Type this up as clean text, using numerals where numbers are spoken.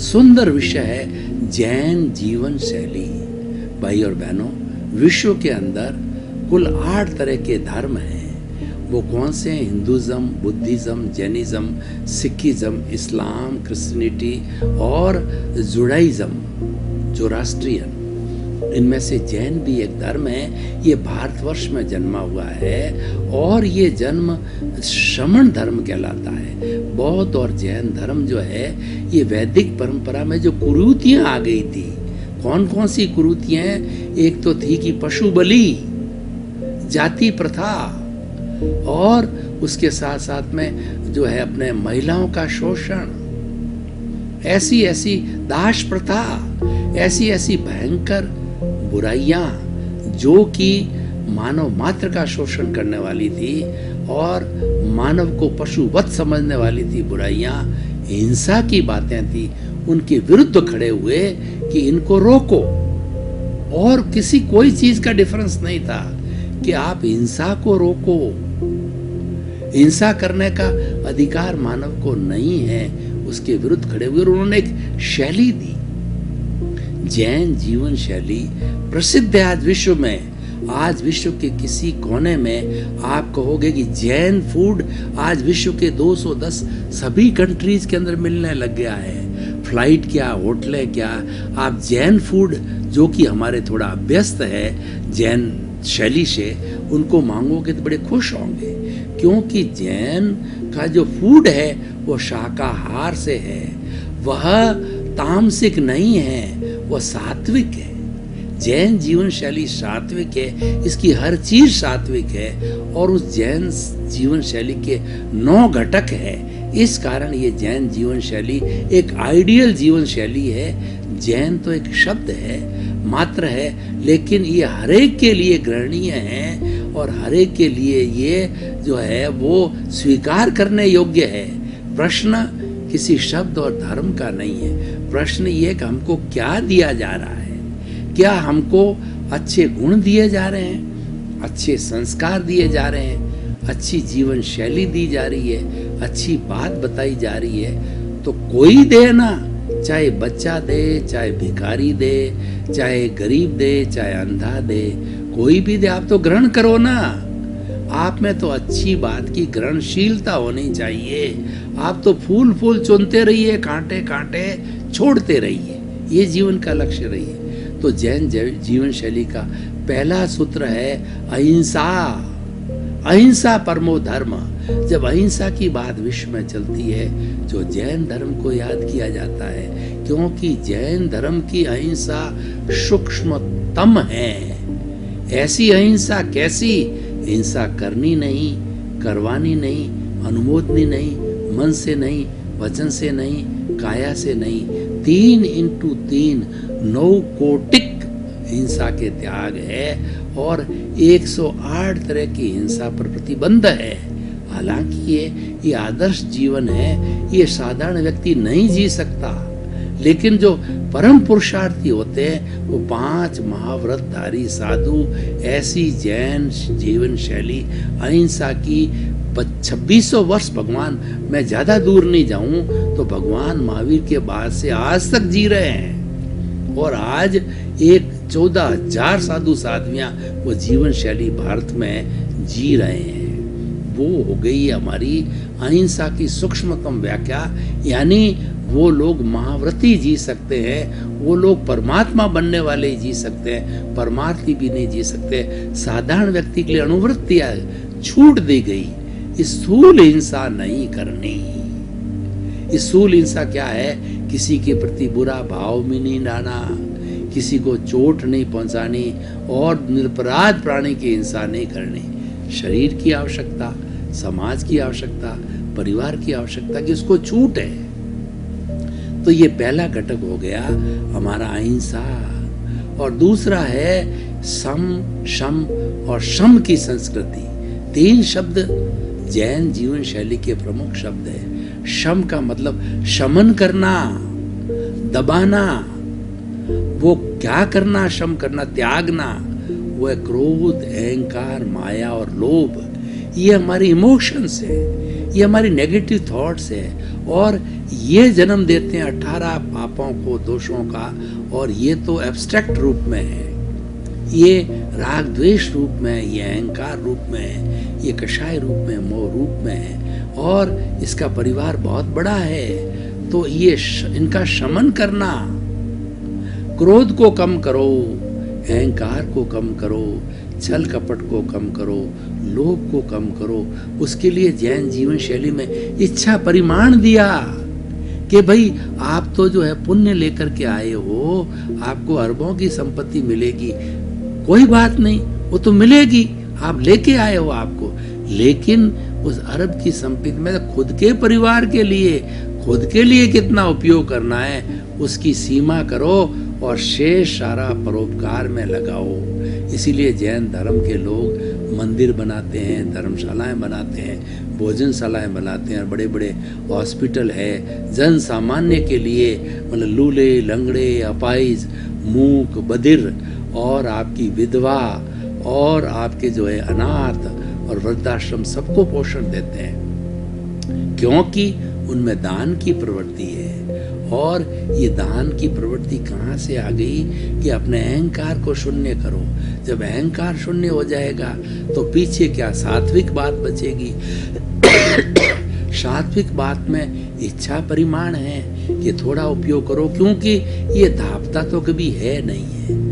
सुंदर विषय है जैन जीवन शैली। भाई और बहनों, विश्व के अंदर कुल 8 तरह के धर्म हैं। वो कौन से हैं? हिंदुज़म, बुद्धिज़्म, जैनिज़्म, सिखिज़्म, इस्लाम, क्रिश्चियनिटी और जुडाइज़्म, जोरास्ट्रियन। इनमें से जैन भी एक धर्म है। ये भारतवर्ष में जन्मा हुआ है और ये जन्म श्रमण धर्म कहलाता है। बौद्ध और जैन धर्म जो है ये वैदिक परंपरा में जो कुरीतियाँ आ गई थी, कौन कौन सी कुरीतियाँ हैं? एक तो थी कि पशु बलि, जाति प्रथा, और उसके साथ साथ में जो है अपने महिलाओं का शोषण, ऐसी ऐसी दास प्रथा, ऐसी ऐसी भयंकर बुराइयां जो कि मानव मात्र का शोषण करने वाली थी और मानव को पशुवत समझने वाली थी बुराइयां, हिंसा की बातें थी। उनके विरुद्ध खड़े हुए कि इनको रोको, और किसी कोई चीज का डिफरेंस नहीं था कि आप हिंसा को रोको। हिंसा करने का अधिकार मानव को नहीं है, उसके विरुद्ध खड़े हुए और उन्होंने एक शैली दी। जैन जीवन शैली प्रसिद्ध है आज विश्व में। आज विश्व के किसी कोने में आप कहोगे कि जैन फूड आज विश्व के 210 सभी कंट्रीज के अंदर मिलने लग गया है। फ्लाइट क्या, होटलें क्या, आप जैन फूड जो कि हमारे थोड़ा अभ्यस्त है जैन शैली से, उनको मांगोगे तो बड़े खुश होंगे, क्योंकि जैन का जो फूड है वो शाकाहार से है, वह तामसिक नहीं है, वह सात्विक है। जैन जीवन शैली सात्विक है, इसकी हर चीज सात्विक है और उस जैन जीवन शैली के 9 घटक है। इस कारण ये जैन जीवन शैली एक आइडियल जीवन शैली है। जैन तो एक शब्द है, मात्र है, लेकिन ये हरेक के लिए ग्रहणीय है और हरेक के लिए ये जो है वो स्वीकार करने योग्य है। प्रश्न किसी शब्द और धर्म का नहीं है, प्रश्न ये कि हमको क्या दिया जा रहा है। क्या हमको अच्छे गुण दिए जा रहे हैं, अच्छे संस्कार दिए जा रहे हैं, अच्छी जीवन शैली दी जा रही है, अच्छी बात बताई जा रही है, तो कोई दे ना, चाहे बच्चा दे, चाहे भिखारी दे, चाहे गरीब दे, चाहे अंधा दे, कोई भी दे, आप तो ग्रहण करो ना। आप में तो अच्छी बात की ग्रहणशीलता होनी चाहिए। आप तो फूल फूल चुनते रहिए, कांटे कांटे छोड़ते रहिए, ये जीवन का लक्ष्य रहिए। तो जैन जीवन शैली का पहला सूत्र है अहिंसा। अहिंसा परमो धर्म। जब अहिंसा की बात विश्व में चलती है जो जैन धर्म को याद किया जाता है, क्योंकि जैन धर्म की अहिंसा सूक्ष्मतम है। ऐसी अहिंसा कैसी? हिंसा करनी नहीं, करवानी नहीं, अनुमोदनी नहीं, मन से नहीं, वचन से नहीं, काया से नहीं, 3x3 9 कोटिक हिंसा के त्याग है और 108 तरह की हिंसा पर प्रतिबंध है। हालांकि ये आदर्श जीवन है, ये साधारण व्यक्ति नहीं जी सकता, लेकिन जो परम पुरुषार्थी होते हैं वो 5 महाव्रतधारी साधु ऐसी जैन जीवन शैली अहिंसा की 2600 वर्ष, भगवान मैं ज्यादा दूर नहीं जाऊं तो भगवान महावीर के बाद से आज तक जी रहे हैं। और आज एक 14,000 साधु साध्वियां वो जीवन शैली भारत में जी रहे हैं। वो हो गई हमारी अहिंसा की सूक्ष्मतम व्याख्या। यानी वो लोग महाव्रती जी सकते हैं, वो लोग परमात्मा बनने वाले जी सकते हैं, परमार्थी भी नहीं जी सकते। साधारण व्यक्ति के लिए अनुवृत्तियां छूट दी गई। स्थूल हिंसा नहीं करनी। स्थूल हिंसा क्या है? किसी के प्रति बुरा भाव में नहीं लाना, किसी को चोट नहीं पहुंचानी और निरपराध प्राणी की हिंसा नहीं करनी। शरीर की आवश्यकता, समाज की आवश्यकता, परिवार की आवश्यकता की उसको छूट है। तो ये पहला घटक हो गया हमारा अहिंसा। और दूसरा है सम, शम और शम की संस्कृति। 3 शब्द जैन जीवन शैली के प्रमुख शब्द है। शम का मतलब शमन करना, दबाना। वो क्या करना? शम करना, त्यागना। वो है क्रोध, अहंकार, माया और लोभ। ये हमारी इमोशंस है, ये हमारी नेगेटिव थॉट्स है और ये जन्म देते हैं 18 पापों को, दोषों का। और ये तो एब्स्ट्रैक्ट रूप में है, ये राग द्वेष रूप में, ये अहंकार रूप में है, ये कषाय रूप में, मोह रूप में है और इसका परिवार बहुत बड़ा है। तो ये इनका शमन करना, क्रोध को कम करो, अहंकार को कम करो, छल कपट को कम करो, लोभ को कम करो। उसके लिए जैन जीवन शैली में इच्छा परिमाण दिया कि भाई आप तो जो है पुण्य लेकर के आए हो, आपको अरबों की संपत्ति मिलेगी, कोई बात नहीं, वो तो मिलेगी, आप लेके आए हो आपको, लेकिन उस अरब की संपत्ति में खुद के परिवार के लिए, खुद के लिए कितना उपयोग करना है उसकी सीमा करो और शेष सारा परोपकार में लगाओ। इसीलिए जैन धर्म के लोग मंदिर बनाते हैं, धर्मशालाएं बनाते हैं, भोजनशालाएं बनाते हैं और बड़े बड़े हॉस्पिटल है जन सामान्य के लिए, मतलब लूले, लंगड़े, अपाहिज, मूक, बधिर और आपकी विधवा और आपके जो है अनाथ और वृद्धाश्रम सबको पोषण देते हैं, क्योंकि उनमें दान की प्रवृत्ति है। और ये दान की प्रवृत्ति कहाँ से आ गई कि अपने अहंकार को शून्य करो। जब अहंकार शून्य हो जाएगा तो पीछे क्या सात्विक बात बचेगी। सात्विक बात में इच्छा परिमाण है कि थोड़ा उपयोग करो, क्योंकि ये धापता तो कभी है नहीं है।